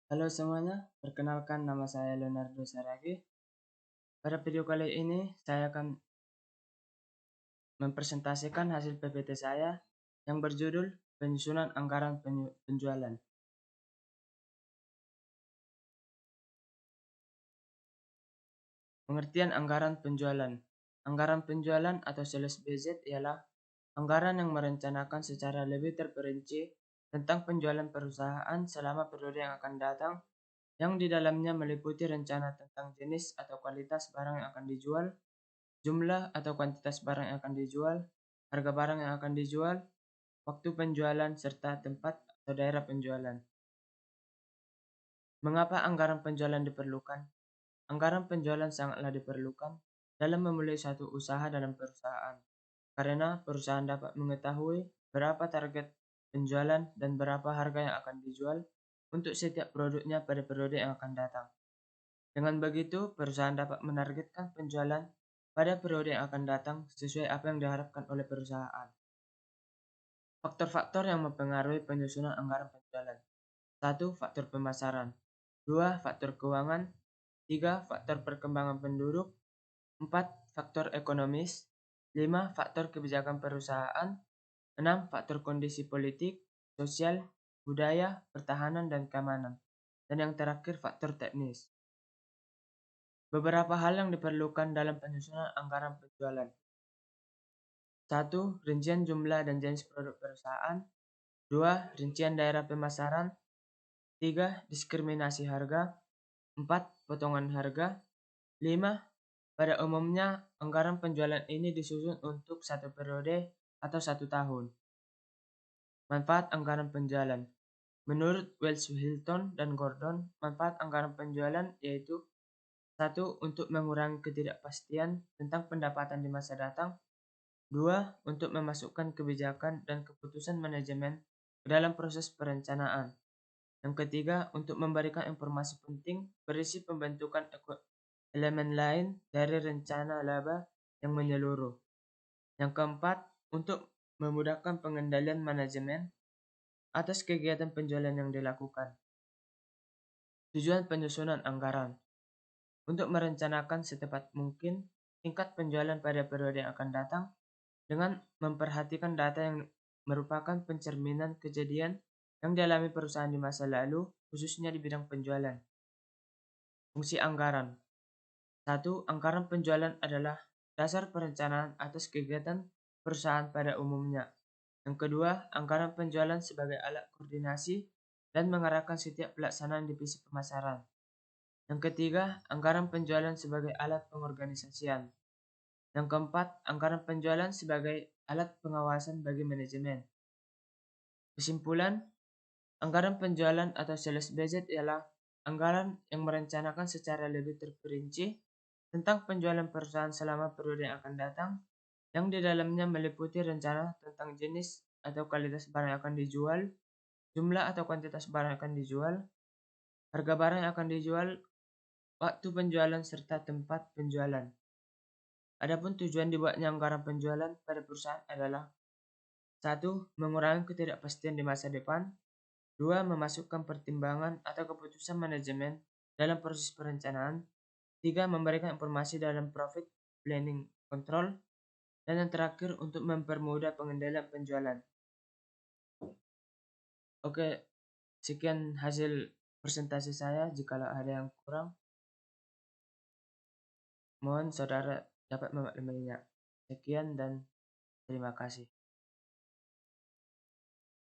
Halo semuanya, perkenalkan nama saya Leonardo Saragi. Pada video kali ini saya akan mempresentasikan hasil PPT saya yang berjudul Penyusunan Anggaran Penjualan. Pengertian anggaran penjualan. Anggaran penjualan atau sales budget ialah anggaran yang merencanakan secara lebih terperinci tentang penjualan perusahaan selama periode yang akan datang, yang di dalamnya meliputi rencana tentang jenis atau kualitas barang yang akan dijual, jumlah atau kuantitas barang yang akan dijual, harga barang yang akan dijual, waktu penjualan, serta tempat atau daerah penjualan. Mengapa anggaran penjualan diperlukan? Anggaran penjualan sangatlah diperlukan dalam memulai suatu usaha dalam perusahaan, karena perusahaan dapat mengetahui berapa target penjualan dan berapa harga yang akan dijual untuk setiap produknya pada periode yang akan datang. Dengan begitu, perusahaan dapat menargetkan penjualan pada periode yang akan datang sesuai apa yang diharapkan oleh perusahaan. Faktor-faktor yang mempengaruhi penyusunan anggaran penjualan. 1. Faktor pemasaran. 2. Faktor keuangan. 3. Faktor perkembangan penduduk. 4. Faktor ekonomis. 5. Faktor kebijakan perusahaan. 6. Faktor kondisi politik, sosial, budaya, pertahanan, dan keamanan. Dan yang terakhir, faktor teknis. Beberapa hal yang diperlukan dalam penyusunan anggaran penjualan. 1. Rincian jumlah dan jenis produk perusahaan. 2. Rincian daerah pemasaran. 3. Diskriminasi harga. 4. Potongan harga. 5. Pada umumnya, anggaran penjualan ini disusun untuk satu periode atau 1 tahun. Manfaat anggaran penjualan. Menurut Wells Hilton dan Gordon, manfaat anggaran penjualan yaitu 1. Untuk mengurangi ketidakpastian tentang pendapatan di masa datang. 2. Untuk memasukkan kebijakan dan keputusan manajemen ke dalam proses perencanaan. Yang ketiga, untuk memberikan informasi penting berisi pembentukan elemen lain dari rencana laba yang menyeluruh. Yang keempat, untuk memudahkan pengendalian manajemen atas kegiatan penjualan yang dilakukan. Tujuan penyusunan anggaran. Untuk merencanakan setepat mungkin tingkat penjualan pada periode yang akan datang dengan memperhatikan data yang merupakan pencerminan kejadian yang dialami perusahaan di masa lalu, khususnya di bidang penjualan. Fungsi anggaran. 1. Anggaran penjualan adalah dasar perencanaan atas kegiatan perusahaan pada umumnya. Yang kedua, anggaran penjualan sebagai alat koordinasi dan mengarahkan setiap pelaksanaan divisi pemasaran. Yang ketiga, anggaran penjualan sebagai alat pengorganisasian. Yang keempat, anggaran penjualan sebagai alat pengawasan bagi manajemen. Kesimpulan, anggaran penjualan atau sales budget ialah anggaran yang merencanakan secara lebih terperinci tentang penjualan perusahaan selama periode yang akan datang, yang di dalamnya meliputi rencana tentang jenis atau kualitas barang yang akan dijual, jumlah atau kuantitas barang yang akan dijual, harga barang yang akan dijual, waktu penjualan, serta tempat penjualan. Adapun tujuan dibuatnya anggaran penjualan pada perusahaan adalah 1. Mengurangi ketidakpastian di masa depan. 2. Memasukkan pertimbangan atau keputusan manajemen dalam proses perencanaan. 3. Memberikan informasi dalam profit planning control. Dan yang terakhir, untuk mempermudah pengendalian penjualan. Oke, sekian hasil presentasi saya. Jika ada yang kurang, mohon saudara dapat memakluminya. Sekian dan terima kasih.